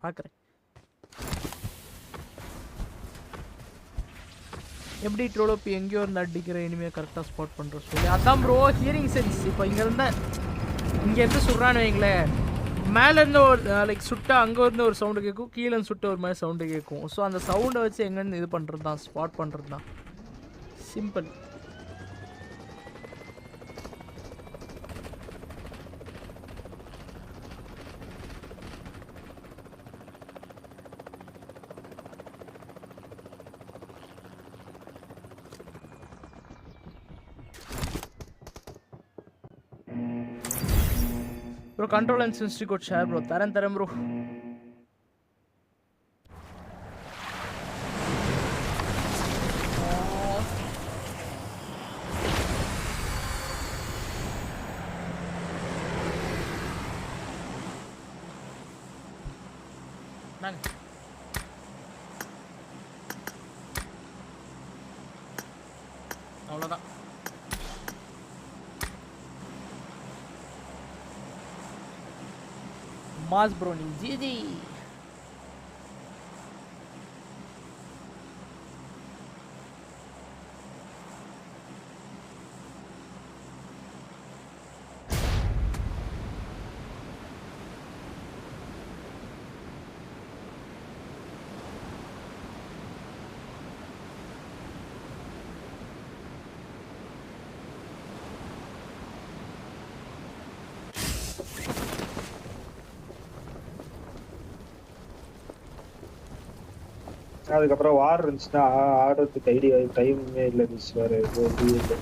பார்க்குறேன். எப்படி ட்ரோலோப்பி எங்கேயோ இருந்து அடிக்கிற இனிமேல் கரெக்டாக ஸ்பாட் பண்ணுற சொல்லி அதான் ப்ரோ ஹியரிங் சென்ஸ். இப்போ இங்கே இருந்தால் இங்கேருந்து சுடுறான்னு வைங்களேன், மேலேருந்து ஒரு லைக் சுட்டா அங்கே இருந்து ஒரு சவுண்டு கேட்கும், கீழே சுட்ட ஒரு மாதிரி சவுண்டு கேட்கும். ஸோ அந்த சவுண்டை வச்சு எங்கேருந்து இது பண்ணுறது தான், ஸ்பாட் பண்ணுறது தான் simple. Bro, control and sensitivity code share bro. Taran bro. Man. அவ்வளோதான். மாஸ் ப்ரோ நீ ஜிஜி. அதுக்கப்புறம் வார் இருந்துச்சுன்னா ஆடுறதுக்கு ஐடியா டைமே இல்லை. மிஸ் வேறு இல்லை.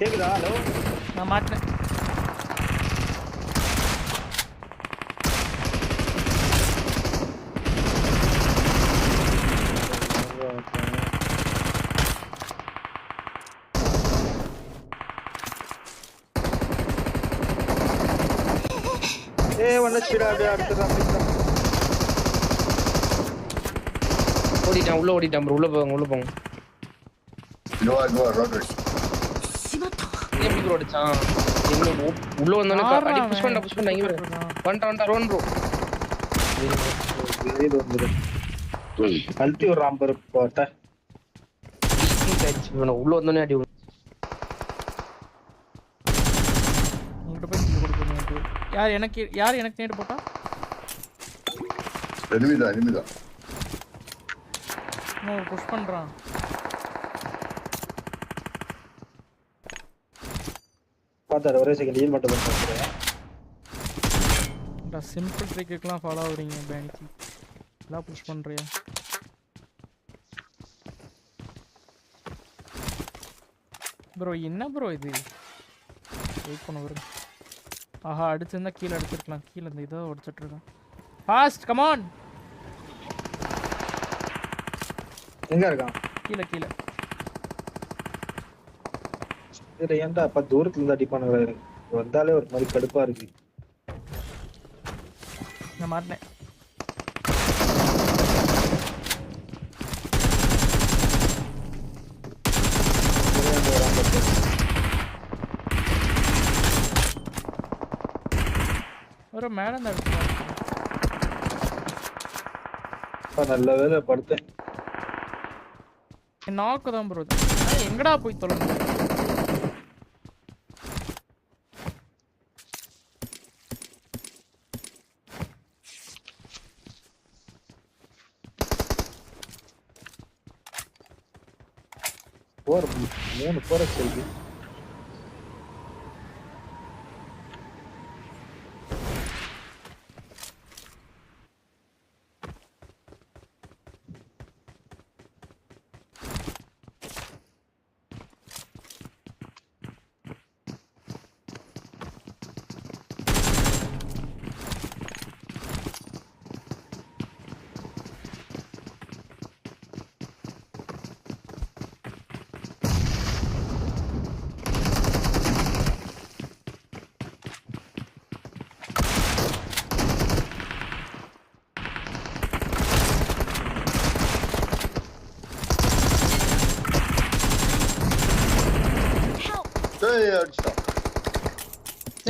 கேக்குதா? ஹலோ, நான் மாட்டேன். ஓடிட்டான், உள்ள ஓடிட்டான் ப்ரோ. உள்ள போங்க, உள்ள போங்க. எப்படி ப்ரோ அடிச்சான்? எங்க உள்ள வந்தானே அடி புஷ் பண்ண இங்க வந்துட்டான் ரோன் ப்ரோ. இது வந்து கல்ட்டி ஒரு ராம்பர் போட்ட உள்ள வந்தானே அடி. உங்ககிட்ட போய் கில் கொடுக்கணும். யார் எனக்கு நேடு போட்டா? எனிமிதா நான் புஷ் பண்றான். பார்த்தாரு ஒரே செகண்ட் ஹீல் மட்டும் பண்ணுறேன். சிம்பிள் ட்ரிக்குலாம் ஃபாலோ ஆகுறீங்க பேனிக்கு எல்லாம் புஷ் பண்ணுறியா? ப்ரோ என்ன ப்ரோ இது? வெயிட் பண்ண வரும். ஆஹா, அடிச்சிருந்தா கீழே அடிச்சிருக்கலாம். கீழே இந்த இதை உடச்சிட்டு இருக்கான். Fast come on. எங்க இருக்கான்? கீழே கீழே. ஏன்டா அப்ப தூரத்துல இருந்து அடிப்பானுங்க. வந்தாலே ஒரு மாதிரி கடுப்பா இருக்கு. நான் மாட்டினேன். ஒரு மேடம் தான் நல்ல வேலை படுத்தேன். நாக்கு தான் ப்ரோ. எங்கடா போய் தொலைங்க? போற 3 போற செல்வி. டேய் அடிச்சான்.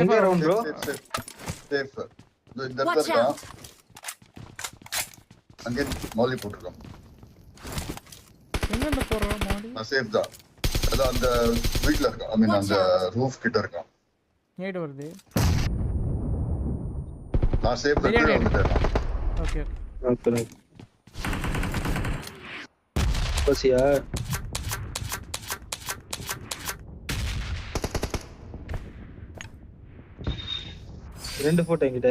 எங்க ரவுண்ட் ப்ரோ? சேஃப். இந்த இடத்துல Watch இருக்கான். out. அங்கே மௌலி போட்டுருக்கான். எங்க இருந்து போறோம் மாடி? நான் சேஃப் தான். அதான் அந்த வீட்ல இருக்கான். ஐ மீன் அந்த ரூஃப் கிட்ட இருக்கான். நேடு வருது. நான் சேஃப் தான். பிரியாணி வந்துட்டேன். Okay okay. பசியா? ரெண்டு போட்டோ என்கிட்ட.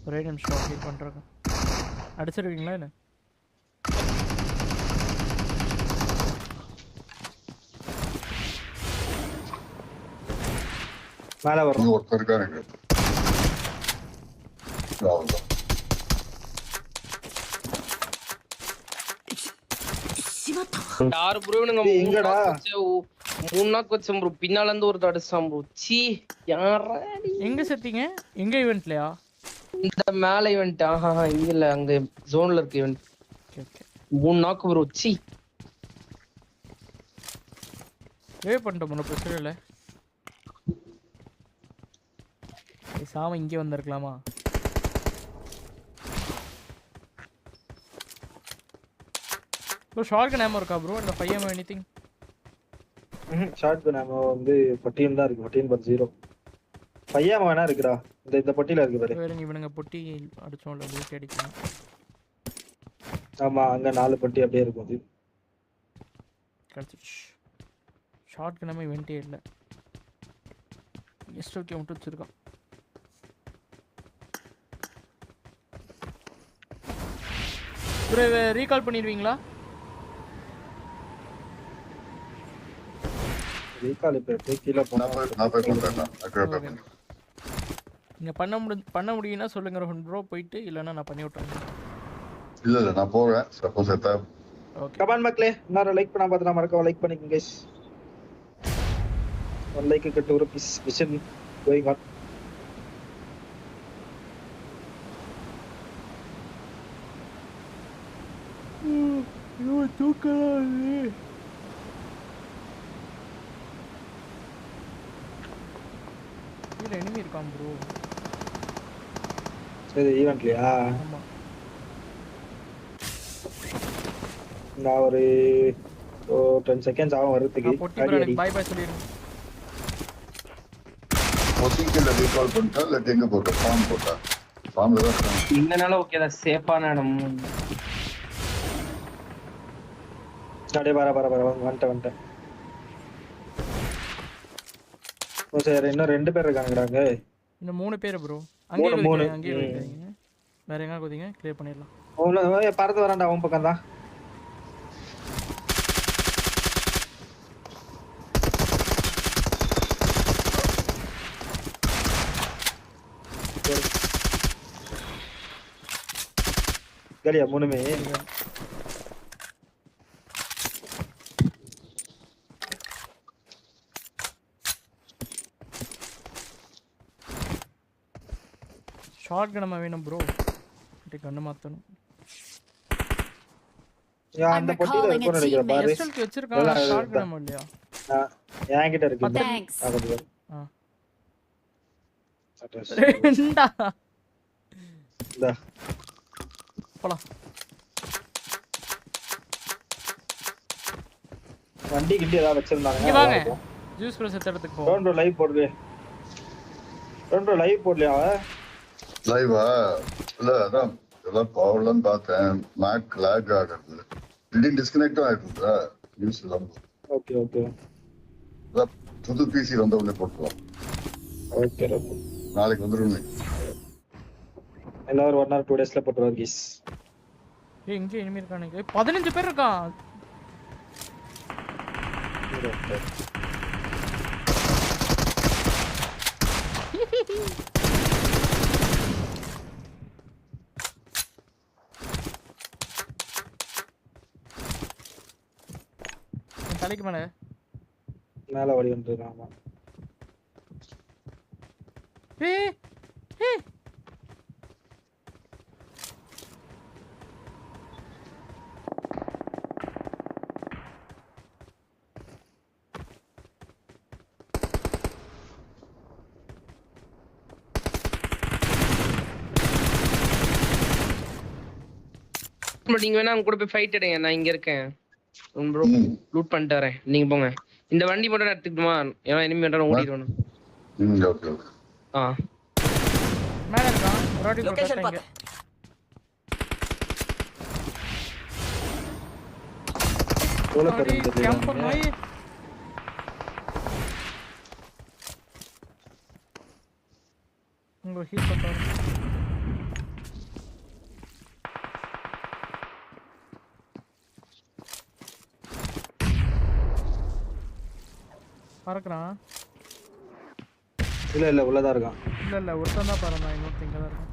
ஒரே நிமிஷம் ஹீல் பண்றேன். அடிச்சிருக்கீங்களா என்ன? மேல வரும். இங்க ஒருத்தர் இருக்காரு. அவ்வளவுதான். யாரு ப்ரோ இவனுங்க டேய், எங்கடா? மூணு நாக்கு வச்சேன் ப்ரோ. பின்னால இருந்து ஒரு தடுச்சான் ப்ரோ. சீ யாரா எங்க செத்தீங்க? எங்க ஈவென்ட்லயா? இந்த மேல ஈவென்ட். ஆஹா இங்க இல்ல, அங்க ஜோன்ல இருக்கு ஈவென்ட். Okay okay. மூணு நாக்கு ப்ரோ. சீ வேவ் பண்ணிட்டோம் ப்ரோ, பிரச்சனை இல்லை. சாம இங்கே வந்திருக்கலாமா? ப்ரோ ஷார்ட் நேம் இருக்கா ப்ரோ? இந்த 5M எனிதிங்? ஷார்ட் கன் நாம வந்து பட்டியல் தான் இருக்கு. பட்டியல் பர் 0. பையன் வேணா இருக்குடா. இந்த பட்டியல இருக்கு பாரு. வேறங்க இவனுங்க பொட்டி அடிச்சோம்ல, லூட் அடிக்கலாம். ஆமா, அங்க 4 பட்டி அப்படியே இருக்கும். அது கிடச்சிச்சு. ஷார்ட் நேம் இவென்ட்டே இல்லை. எஸ்டோக்கே மட்டும் வச்சிருக்கான். ப்ரோ ரீகால் பண்ணிடுவீங்களா? ரீகால் இப்ப கீழே போனா நான் போய் பண்றேன். நான் நீங்கள் பண்ண முடியும்னா சொல்லுங்க ரோஹன் ப்ரோ, போயிட்டு இல்லைன்னா நான் பண்ணி விட்டுறேன். இல்ல நான் போறேன். Suppose எத்தா okay. கமெண்ட் மக்களே, எல்லாரும் லைக் பண்ணா பார்த்தா மறக்காம லைக் பண்ணிக்கங்க guys. 1 like 2 rupees mission going on. ஐயோ தூக்கலாது. இதுல எனிமி இருக்கான் ப்ரோ. சரி ஈவென்ட்லயா? ஆமா. நான் ஒரு 10 செகண்ட்ஸ் ஆகும் வரதுக்கு. பொட்டி ப்ரோ எனக்கு பை பை சொல்லிருங்க. பொசிக்கல்ல ரீகால் பண்ணிட்டா இல்ல எங்க போட்டா? ஃபார்ம் போட்டா? ஃபார்ம்ல தான் இருக்கான். இங்கனால ஓகே தான், சேஃபான இடம். அடே வர வந்துட்டேன். ஓ சரி, இன்னும் 2 பேர் இருக்காங்கறாங்க. இன்னும் 3 பேர் ப்ரோ. அங்கே மூணு. இருக்கீங்க, அங்கே இருக்கீங்க. வேற எங்க கோதிங்க கிளியர் பண்ணிடலாம். ஓ பறந்து வரான்டா அவன் பக்கம் தான். கலியா மூணுமே. ஷார்ட் கன் நம்ம வேணும் ப்ரோ. இது கண்ணு மாத்தணும். அந்த பொட்டில இருக்குன்னு நினைக்கிறேன் பாரு. எஸ்எல்கே வச்சிருக்காங்க, ஷார்ட் கன் நம்ம இல்லையா? என்கிட்ட இருக்கு. Thanks. ஆ. அட்ரஸ். ரெண்டா. இந்தா. போலாம். வண்டி கிண்டி ஏதாவது வச்சிருந்தாங்க. இங்க வாங்க. ஜூஸ் ப்ரோ செத்த இடத்துக்கு போ. டோன்ட் லைவ் போடுங்க. டோன்ட் லைவ் போடலையா? லைவா? இல்ல அதான் எல்லாம் பவர்லாம் பார்த்தேன். மேக் லாக் ஆகுது. திடீர்னு டிஸ்கனெக்ட் ஆயிடுது. நியூஸ் எல்லாம். ஓகே. புது பிசி வந்த உடனே போட்டுருவோம். ஓகே. நாளைக்கு வந்துருங்க. எல்லாரும் 1 or 2 டேஸ்ல போட்டுருவாங்க गाइस. ஏய் இங்க எனிமி இருக்கானுங்க. 15 பேர் இருக்கான். தலைக்கு மேல ஓடி வந்துருக்கான். ஆமா. ஏய் நீங்க வேணா அவங்க கூட போய் ஃபைட் எடுங்க, நான் இங்க இருக்கேன் ப்ரோ. லூட் பண்ணிட்டு வரேன், நீங்க போங்க. இந்த வண்டி மட்டும் நான் எடுத்துக்கிட்டுமா, ஏன்னா இனிமே வேண்டாம் ஓடிடணும். ஓகே. ஆ மேல இருக்கான் ஒரு வாட்டி லொகேஷன் போட்டாங்க. பாத்து எவ்வளவு பேர் அடி இருந்தது கேம்ப் நாங்க? நோய். உங்க ஹீட் பண்றாரு. பறக்குறான். இல்ல உள்ளதா இருக்கான். இல்ல ஒருத்தன் தான் பறந்தான், இன்னொருத்தன் இங்க தான் இருக்கான்.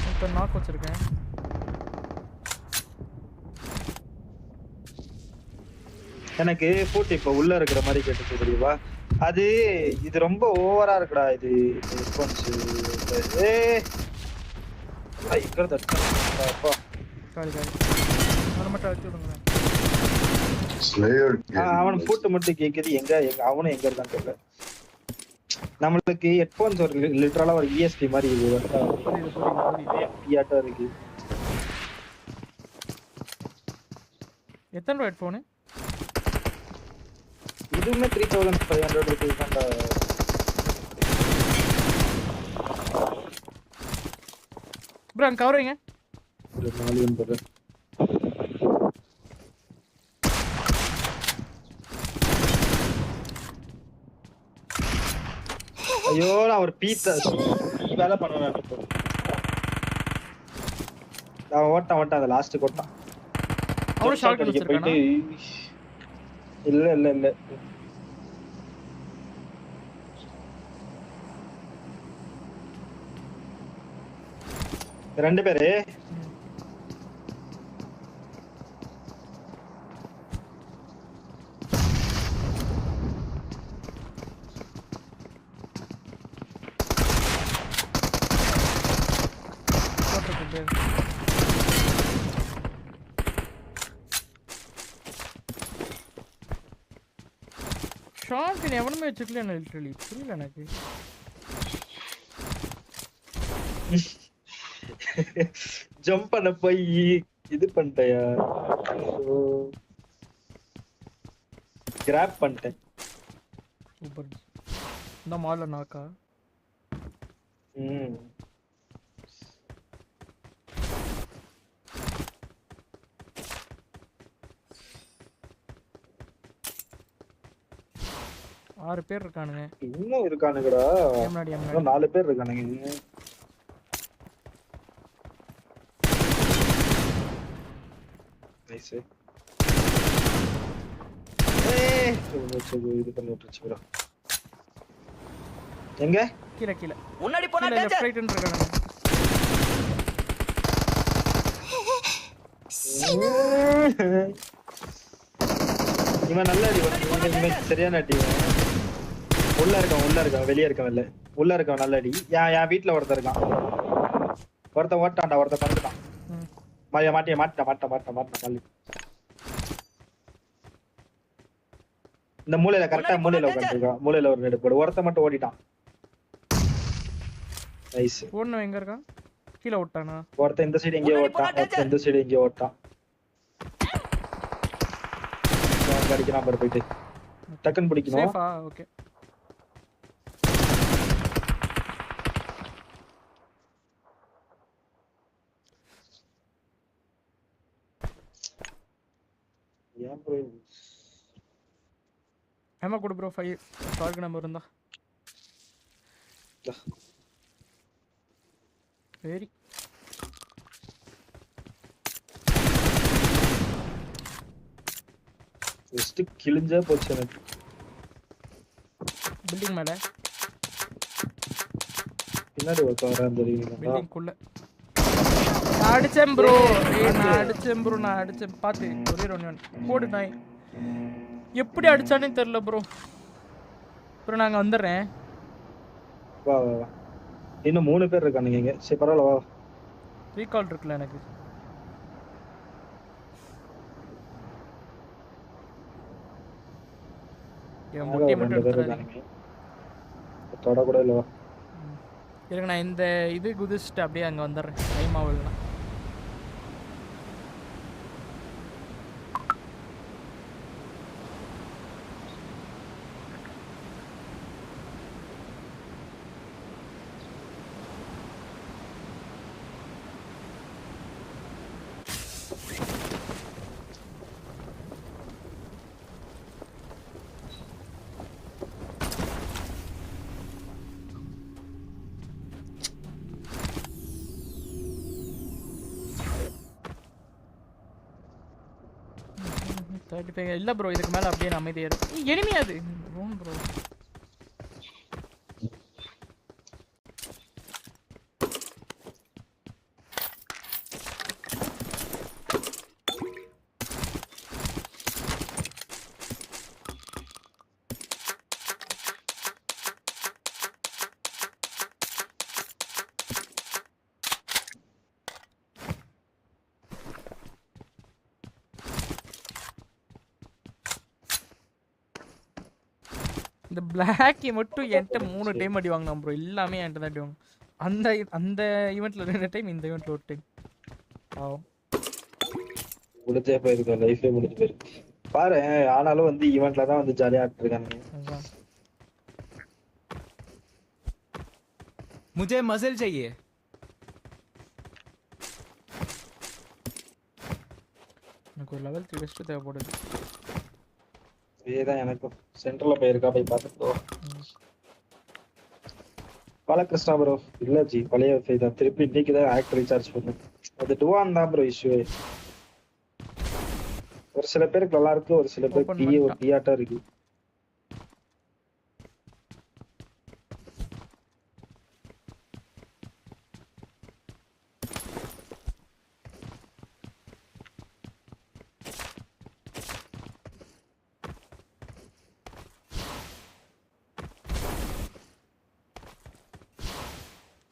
ஒருத்தன் நாக் வச்சிருக்கேன். எனக்கு பூட்டு இப்ப உள்ள இருக்கிற மாதிரி கேட்டுச்சு தெரியுமா? அது இது ரொம்ப ஓவரா இருக்குடா இது ரெஸ்பான்ஸ். அப்பா காலி அவனை மட்டும் அடிச்சு விடுங்க. அவன் பூட்டு மட்டும் கேக்குது. எங்க அவனும் எங்க இருக்கான்னு தெரியல. நம்மளுக்கு ஹெட்போன்ஸ் ஒரு லிட்டரலா ஒரு ESP மாதிரி ஆட்டம் இருக்கு. எத்தனை ரூபா ஹெட்ஃபோனு? இதுவுமே 3500 rupees தான்டா. ப்ரோ அங்க கவரிங்க. ஒரு 4 என்பது. ஐயோ நான் ஒரு பீத்த வேலை பண்ணுவேன். நான் ஓட்டான் அந்த லாஸ்ட் கொட்டான். அவரு ஷார்ட் அடிக்க வச்சிருக்கானா? போயிட்டு இல்ல ரெண்டு பேரு ஷார்ட் எவனுமே வச்சுக்கல லிட்டரலி. புரியல எனக்கு. ஜம்ப் பண்ண போய் இது பண்ணிட்டயா? கிராப் பண்ணிட்டேன். சூப்பர். இந்த மால்ல நாக்கா. ஆறு பேர் இருக்கானுங்க. இன்னும் இருக்கானுங்கடா. முன்னாடி 4 பேர் இருக்கானுங்க. நைஸ். இது பண்ணி விட்டுருச்சு bro. எங்க கீழ முன்னாடி போனா லெஃப்ட் டேஞ்சர். ரைட் இருக்கானுங்க. இவன் நல்ல அடி. இவன் சரியான அடி. உள்ள இருக்கான் வெளியே இருக்கான். உள்ள இருக்கான் நல்ல அடி. என் வீட்டுல ஒருத்தன் இருக்கான். ஒருத்தன் ஓட்டான்டா, ஒருத்தன் பறந்துட்டான். மாட்டேன். இந்த மூலையில கரெக்டா மூலையில உட்காந்துருக்கான். மூலையில ஒரு நெடு போடு. ஒருத்தன் மட்டும் ஓடிட்டான். நைஸ். ஓடுன எங்க இருக்கான்? கீழ ஓட்டானா? ஒருத்தன் இந்த சைடு எங்கேயோ ஓட்டான். ஒருத்தன் இந்த சைடு எங்கேயோ ஓட்டான். அடிக்கிறான் பாரு போயிட்டு. டக்குன்னு பிடிக்கணும். சேஃபா? ஓகே. ஏன் ப்ரோ ஏமா கொடு ப்ரோ 5 ஷார்ட் நம்பர் இருந்தா. சரி. ஜஸ்ட் கிழிஞ்சா போச்சு எனக்கு. பில்டிங் மேல பின்னாடி உட்காரான் தெரியுமா? பில்டிங் குள்ள அடிச்சேன் ப்ரோ. நான் அடிச்சேன் பாத்து. ஒரே ஒன் போடு நாய். எப்படி அடிச்சானே தெரியல ப்ரோ. ப்ரோ நாங்க வந்துறேன். வா. இன்னும் 3 பேர் இருக்கானுங்க இங்க. சரி பரவாயில்ல வா. ரீகால் இருக்குல எனக்கு. என் முட்டியை மட்டும் எடுத்துறாதீங்க. தொட கூட இல்ல வா. இருங்க நான் இந்த இது குதிச்சுட்டு அப்படியே அங்கே வந்துடுறேன் டைம் ஆகலாம். இல்லை ப்ரோ இதுக்கு மேலே அப்படியே நான் அமைதியாக இருக்கு. எனிமே அது ரோன் ப்ரோ. இந்த பிளாக்கி மட்டும் என்கிட்ட 3 டைம் அடி வாங்கினான் ப்ரோ. எல்லாமே என்கிட்ட தான் அடி வாங்க. அந்த அந்த ஈவெண்ட்ல 2 டைம், இந்த ஈவெண்ட்ல 1 டைம். ஆவும் முடிஞ்சே போயிருக்கு, லைஃபே முடிஞ்சு போயிருக்கு பாரு. ஆனாலும் வந்து ஈவெண்ட்ல தான் வந்து ஜாலியா ஆடிட்டு இருக்காங்க. मुझे मजल चाहिए. எனக்கு ஒரு லெவல் 3 வெஸ்ட் தேவைப்படுது. இதேதான் எனக்கும். சென்டர்ல போயிருக்கா, போய் பார்த்துட்டு பல கிருஷ்ணா ப்ரோ. இல்ல ஜி, பழைய தான் திருப்பி இன்னைக்கு தான் ஆக்ட் ரீசார்ஜ் பண்ணேன். அது டுவான் தான் ப்ரோ இஷ்யூ. ஒரு சில பேருக்கு நல்லா இருக்கு, ஒரு சில பேருக்கு ஒரு டியாட்டா இருக்கு.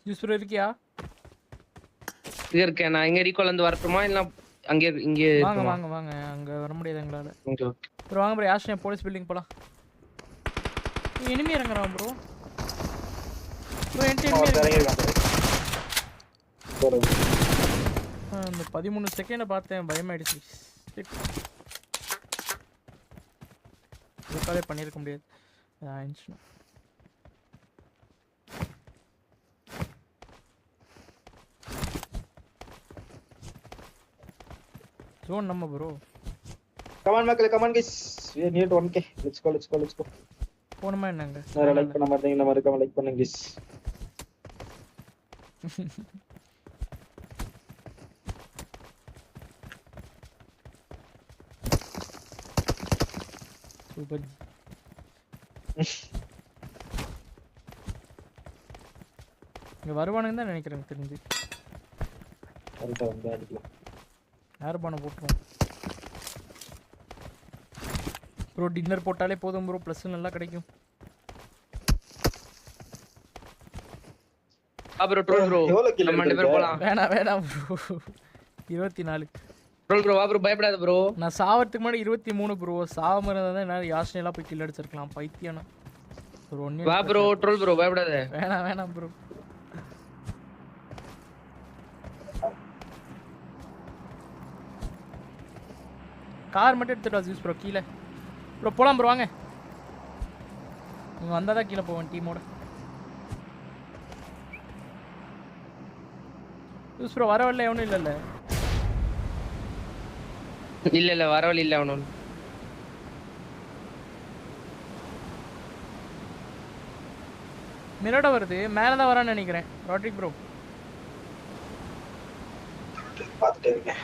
யூஸ்ஃபுல் இருக்கியா? இங்க இருக்கேன் நான். இங்க ரீகால் வந்து வரட்டுமா இல்ல அங்க இங்க வாங்க வாங்க வாங்க. அங்க வர முடியாது எங்களால. ப்ரோ வாங்க ப்ரோ, யாஷ் போலீஸ் பில்டிங் போலாம். எனிமி இறங்குறான் ப்ரோ. ப்ரோ என்கிட்ட எனிமி இறங்குறான். அந்த 13 செகண்ட பார்த்தேன், பயமாயிடுச்சு. ரீகாலே பண்ணிருக்க முடியாது. ஆயிடுச்சு. Zone number bro. Come on Michael, come on guys. We are near to 1k. Let's go. போணுமா என்னங்க? நான் லைக் பண்ண மாட்டேங்க, நம்ம இருக்க லைக் பண்ணுங்க guys. சூப்பர். இங்க வருவானுங்க தான் நினைக்கிறேன் தெரிஞ்சு. வந்து அடிக்கலாம். யார் பண்ண போட்டுரும் ப்ரோ. டின்னர் போட்டாலே போதும் ப்ரோ, ப்ளஸ் நல்லா கிடைக்கும். ப்ரோ ட்ரோல் ப்ரோ நம்ம ரெண்டு பேர் போலாம். வேணாம் ப்ரோ. 24 troll bro. வா ப்ரோ, பயப்படாத ப்ரோ. நான் சாவறதுக்கு முன்னாடி 23 ப்ரோ. சாவ இருந்தா தான் நான் யாஷ் எல்லாம் போய் கில் அடிச்சிருக்கலாம். பைத்தியனா ப்ரோ. வா ப்ரோ ட்ரோல் ப்ரோ, பயப்படாத. வேணாம் ப்ரோ. கார் மட்டும் எடுத்துட்டு யூஸ் ப்ரோ கீழே. ப்ரோ போலாம் ப்ரோ வாங்க. நீங்க வந்தாதான் கீழே போவேன் டீமோட. யூஸ் ப்ரோ வர வரல எவனும் இல்லைல்ல? இல்ல வர வழி இல்ல அவனு. மிரோட வருது, மேலே தான் வரான்னு நினைக்கிறேன். ராட்ரிக் ப்ரோ பார்த்துட்டே இருக்கேன்.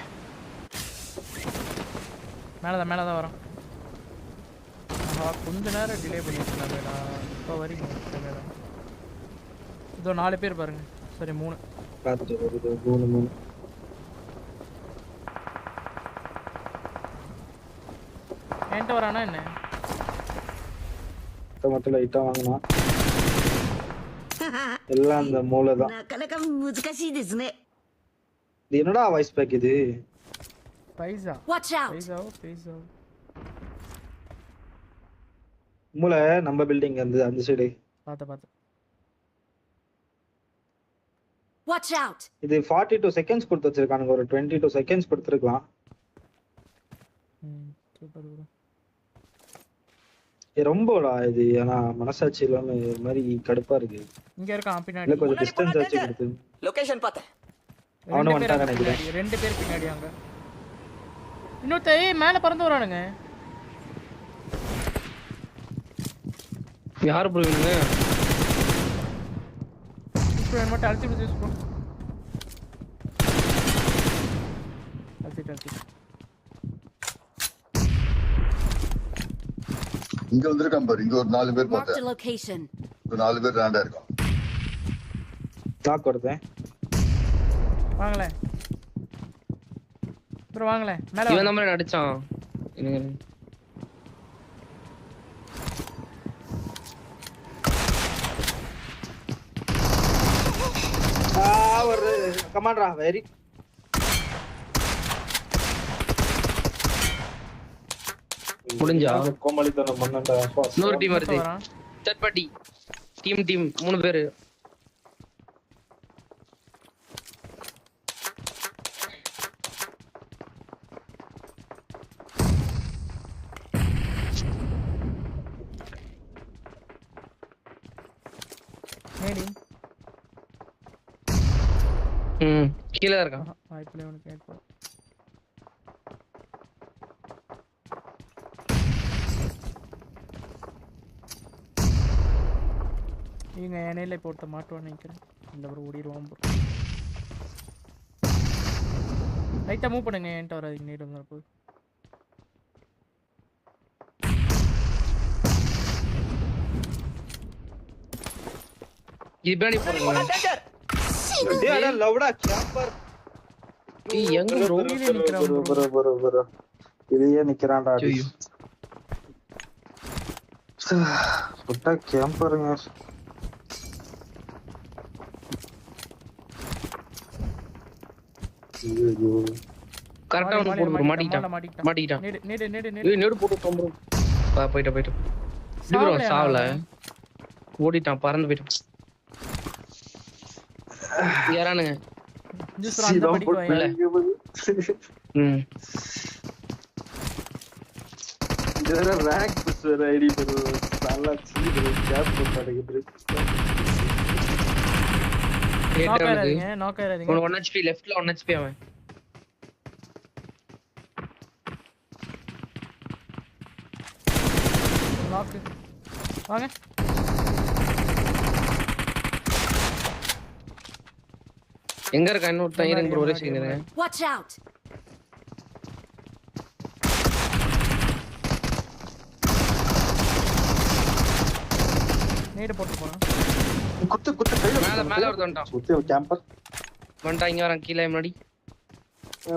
மேலே தான் வரோம். கொஞ்ச நேரம் டிலே பண்ணிருக்கேன். இப்போ வரைக்கும் இதோ 4 பேர் பாருங்க. சரி 3 பார்த்துட்டு வருது. 3 என்கிட்ட வரானா என்ன? மட்டும் லைட்டா வாங்கினா எல்லாம் அந்த மூளை தான். இது என்னடா வாய்ஸ் பேக் இது? பைசா Watch out! பைசா மூளை நம்ம பில்டிங் அந்த சைடு பார்த்த Watch out! இது 42 செகண்ட்ஸ் கொடுத்து வச்சிருக்கானுங்க, ஒரு 22 செகண்ட்ஸ் கொடுத்துருக்கலாம். Super bro. ரொம்படா இது, ஆனா மனசாட்சி இல்லாம இது மாதிரி கடுப்பா இருக்கு. இங்க இருக்கான் இல்ல பின்னாடி. கொஞ்சம் டிஸ்டன்ஸ் வச்சு கொடுத்து. லொகேஷன் பார்த்தேன். அவனும் ரெண்டு பேர் வந்துட்டாங்க அங்க நினைக்கிறேன். பின்னாடி, 2 பேர் பின்னாடி அங்க. இன்னொருத்தன் மேல பறந்து வரானுங்க. யாரு ப்ரோ இவனுங்க? இப்போ மட்டும் அழுத்தி விடு ப்ரோ. அழுத்தி. இங்க வந்திருக்கான் பாரு, இங்க ஒரு 4 பேர் Marked a பார்த்தேன். location. ஒரு 4 பேர் ராண்டா இருக்கான். லாக் கொடுத்தேன். வாங்களே ப்ரோ, வாங்களே மேல இவன் வாங்க. தான் மாதிரி அடிச்சான். எனக்கு ஒரு கமாண்டரா வெரி முடிஞ்சா? கோமாளித்தனம் பண்ணண்டா. இன்னொரு டீம் வருது. வரான். தேர்ட் பார்ட்டி டீம் 3 பேரு. நேடி கீழே இருக்கான். வாய்ப்பில்லை உனக்கு ஏற்படும். நீங்க எண்ணெயில போட்ட மாட்டுவான்னு நினைக்கிறேன். இந்த ஒரு ஓடிடுவான் ப்ரோ. லைட்டா மூவ் பண்ணுங்க, என்கிட்ட வராதீங்க. நீட் வந்து போகுது. இது பின்னாடி போறீங்க. டேய் அட லவ்டா கேம்பர். எங்க ப்ரோ? கீழே நிக்கிறான் bro. bro. இதுலயே நிக்கறான்டா. ஐயோ. புட்டா கேம்பருங்க. ஐயோ. கரெக்ட்டா வந்து போடு ப்ரோ. மாட்டிட்டான். நேடு. ஏய் நேடு போட்டு ப்ரோ. போய்ட்ட. இது ப்ரோ சாவல. ஓடிட்டான், பறந்து போயிட்டான். யாரானுங்க? ஜூஸ் அந்த படிக்கு வாங்க. இதர ரேங்க் புஷர் ஐடி ப்ரோ. நல்லா சீ ப்ரோ கேப் போட்டாங்க ப்ரோ. நாக் ஆயிராதீங்க. 1 HP லெஃப்ட்ல 1 HP அவன். நாக். வாங்க. எங்க இருக்கா இன்னொருத்தன்? இருங்க ப்ரோ, ஒரே செகண்ட் இருங்க. Watch out! நேடு போட்டு போறான். குத்து கையில மேல ஒருத்தன் வந்துட்டான். குத்து கேம்பர். வந்துட்டான், இங்க வரான் கீழே முன்னாடி.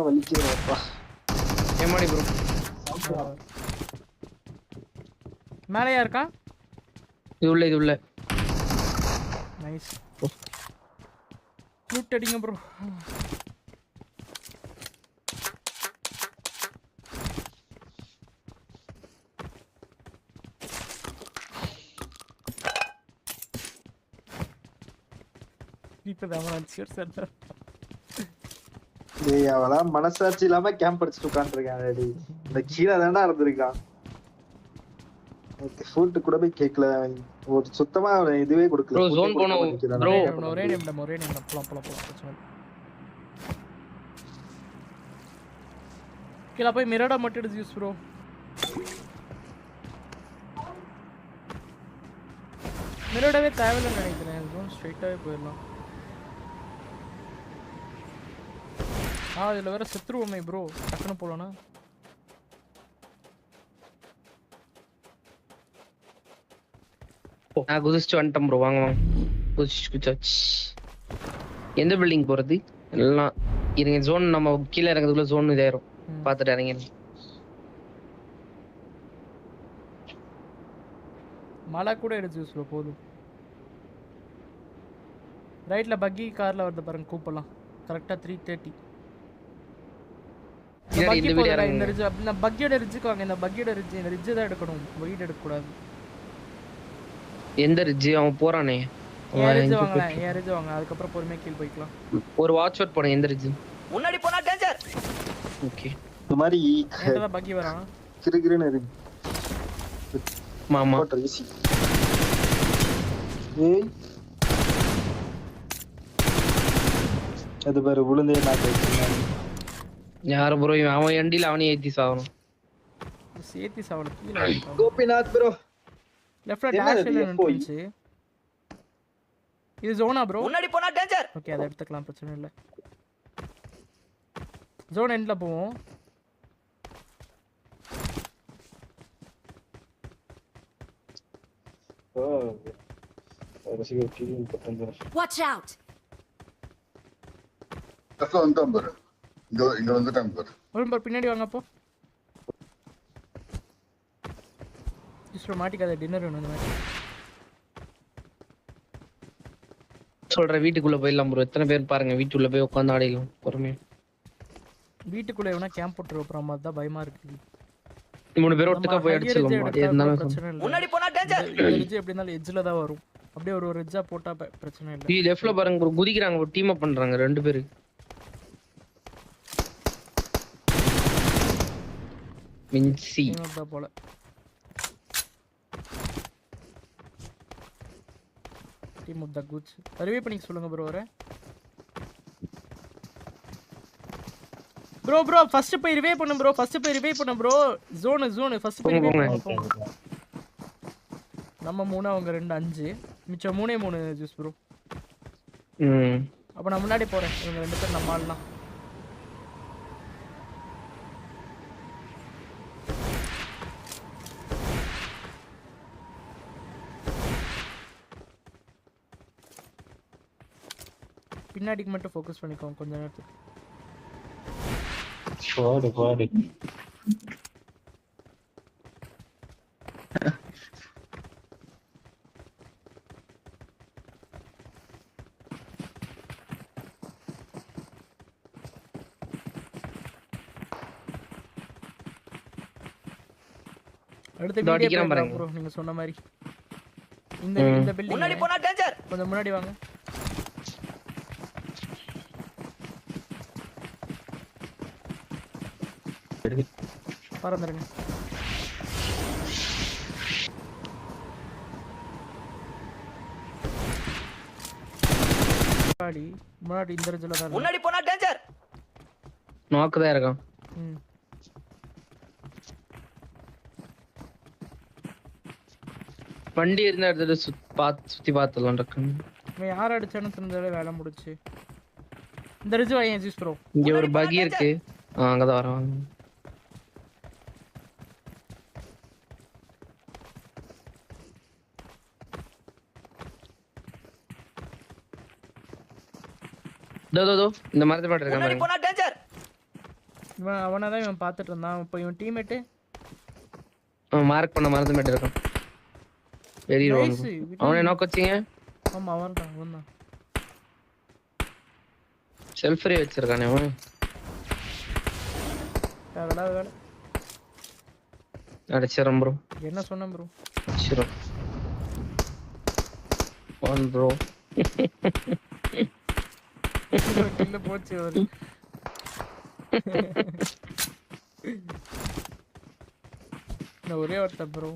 வலிக்கிறப்பா. ஏமாடி ப்ரோ. மேலயா இருக்கா? இது உள்ள. நைஸ். லூட் அடிங்க ப்ரோ. இப்பதான் அடிச்சிர் சார். டேய் அவலாம் மனசாட்சி இல்லாம கேம்ப் அடிச்சிட்டு உட்கார்ந்திருக்கான். டேய் இந்த கீழ தான்டா இருந்திருக்கான். ஃபுட் கூட போய் கேக்கல. ஒரு சுத்தமா இதுவே கொடுக்கல. ப்ரோ ஜோன் போனோம் ப்ரோ. ஒரே நிமிடம் போலாம். கீழ போய் மிரடா மட்டும் யூஸ் ப்ரோ. மிரடாவே தேவையில்லைன்னு நினைக்கிறேன். ஜோன் ஸ்ட்ரைட்டாவே போயிடலாம். இதுல வேற செத்துருவோமே ப்ரோ. டக்குன்னு போலானா? நான் குதிச்சு வந்துட்டேன் ப்ரோ. வாங்க குதிச்சாச்சு. எந்த பில்டிங் போறது? எல்லாம் இருங்க. ஜோன் நம்ம கீழே இறங்குறதுக்குள்ள ஜோன் இதாயிரும். பாத்துட்டு இறங்க. மழை கூட எடுத்து யூஸ் போதும். ரைட்ல பக்கி கார்ல வருது பாருங்க. கூப்பலாம் கரெக்டா 3:30. இந்த ரிட்ஜ் இந்த பக்கியோட ரிட்ஜுக்கு வாங்க. இந்த பக்கியோட ரிட்ஜ், இந்த ரிட்ஜ் தான் எடுக்கணும். வெயிட் எடுக்க கூடாது. எந்த ரிட்ஜ்? அவன் போறானே. ஏறிச்சு வாங்கலாம், ஏறிச்சு வாங்க, அதுக்கப்புறம் பொறுமையாக கீழ் போய்க்கலாம். ஒரு வாட்ச் அவுட் போனேன் எந்திரிச்சு. முன்னாடி போனா டேஞ்சர். ஓகே இந்த மாதிரி என்கிட்ட தான் பக்கி வரான். கிறுகிறுன்னு இருக்கு. மாமா போட்டு ஈஸி. ஏய் அது பாரு விழுந்தே நாக்கு வச்சிருக்காங்க. யாரு ப்ரோ அவன் எண்டில அவனே ஏத்தி சாவணும். சேர்த்தி சாவல கீழே. கோபிநாத் ப்ரோ லெஃப்ட்ல என்ன டேஷ் இது, இருந்துச்சு. இது ஜோனா ப்ரோ. முன்னாடி போனா டேஞ்சர். ஓகே அதை எடுத்துக்கலாம், பிரச்சனை இல்லை. ஜோன் எண்ட்ல போவோம். ரசிகர் டிவி பட்டன். Watch out! லெஃப்ட்ல வந்துட்டான் பாரு. இங்க வந்துட்டாங்க பாரு. ஒரு நம்பர் பின்னாடி வாங்க அப்போ. ஜஸ்ட் மாட்டிக்காத, டின்னர் வேணும் இந்த மாதிரி. சொல்ற வீட்டுக்குள்ள போயிடலாம் ப்ரோ. எத்தனை பேர் பாருங்க வீட்டுக்குள்ள போய் உட்காந்து ஆடிடலாம் பொறுமையா. வீட்டுக்குள்ள எவனா கேம்ப் போட்டுரு, அப்புறம் தான் பயமா இருக்கு. 3 பேர் ஒட்டுக்கா போய் அடிச்சிடலாம். அது இருந்தாலும் பிரச்சனை இல்லை. முன்னாடி போனா டேஞ்சர். எட்ஜ் எப்படி இருந்தாலும் எட்ஜ்ல தான் வரும். அப்படியே ஒரு எட்ஜா போட்டா பிரச்சனை இல்லை. டீ லெஃப்ட்ல பாருங்க ப்ரோ, குதிக்கிறாங்க ப்ரோ, டீம் அப் பண்றாங்க 2 பேர். மின்சி தான் போல. டீம் ஆஃப் த குட்ஸ் ரிவே பண்ணி சொல்லுங்க ப்ரோ. வர ப்ரோ ஃபர்ஸ்ட் போய் ரிவே பண்ணு ப்ரோ. ஃபர்ஸ்ட் போய் ரிவே பண்ணு ப்ரோ. ஜோன் ஃபர்ஸ்ட் போய் ரிவே பண்ணு. நம்ம 3 அவங்க 2 5 மிச்சம் 3 ஜூஸ் ப்ரோ. அப்ப நான் முன்னாடி போறேன். இவங்க 2 பேர் நம்ம ஆளலாம். பின்னாடிக்கு மட்டும் ஃபோக்கஸ் பண்ணிக்கோங்க கொஞ்ச நேரத்துக்கு. பாடு அடுத்து இதோ அடிக்கிறான் வீடியோ பாருங்க. ப்ரோ நீங்க சொன்ன மாதிரி. இந்த பில்டிங் முன்னாடி போனா டேஞ்சர். கொஞ்சம் முன்னாடி வாங்க. பறந்துருங்க. முன்னாடி இந்த ரேஞ்சில தான். முன்னாடி போனா டேஞ்சர். நாக்கு தான் இருக்கான். வண்டி இருந்த இடத்துல சுத்தி பார்த்தலாம் டக்குன்னு. இவன் யார் அடிச்சானு தெரிஞ்சாலே வேலை முடிச்சு. இந்த ரிஜ் வாங்க ஜூஸ் ப்ரோ. இங்க ஒரு பகி இருக்கு. அங்கதான் வராங்க. தோ இந்த மரத்து பாட்டு இருக்கான் முன்னாடி பாருங்க. போனா டேஞ்சர். இவன் அவனதான் இவன் பார்த்துட்டு இருந்தான். இப்போ இவன் டீம்மேட் மார்க் பண்ண மரத்து மேட் இருக்கான். Very wrong. அவனே நாக் வச்சீங்க. ஆமா அவன்தான். செல்ஃப் ரே வச்சிருக்கானே அவன். வேலை அடிச்சிரம் ப்ரோ. என்ன சொன்னேன் ப்ரோ? அடிச்சிரம். One bro. கில்ல போச்சு அவரு. நான் ஒரே ஒருத்தன் ப்ரோ.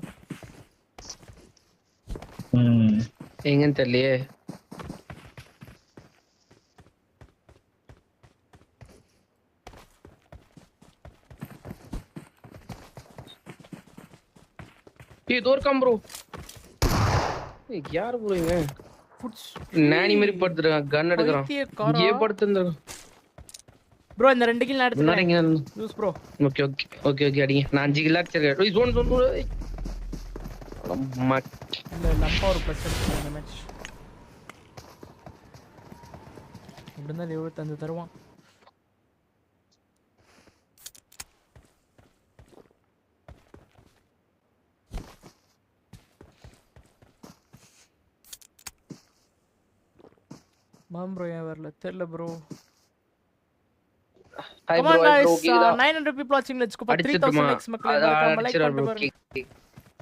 எங்கன்னு தெரியலையே. தோற்காம் ப்ரோ. யார் ப்ரோ இவன்? நானி மாதிரி படுத்துறான். கன் எடுக்கறான். இங்கே படுத்துறான் ப்ரோ. இந்த 2 கில் நான் எடுத்துறேன். Use bro. ஓகே அடிங்க. நான் 5 கில் ஆக்சர். ஓய் ஜோன் இல்ல லம்பா ஒரு ப்ளஸ் எடுத்து இந்த மேட்ச். இப்படிதான் 75 தருவான். மாம் ப்ரோ ஏன் வரல தெரியல bro. Hi Come bro. on guys, bro 900 people watching. Let's go for 3000 likes. மக்களே மறக்காம லைக் பண்ணிட்டு பாருங்க.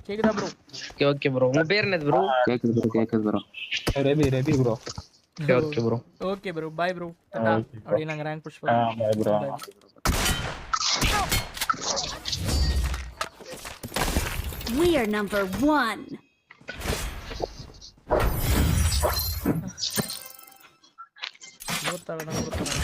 கேக்குதா ப்ரோ? Okay okay bro. உங்க பேர் என்னது ப்ரோ? கேக்குது ப்ரோ. ரெபி bro. Okay bro. Okay bro, bye bro. டாடா. அப்படியே நாங்க ரேங்க் புஷ் பை ப்ரோ. பண்ணுவோம். We are number 1. நூத்தால தான் கொடுத்தாங்க.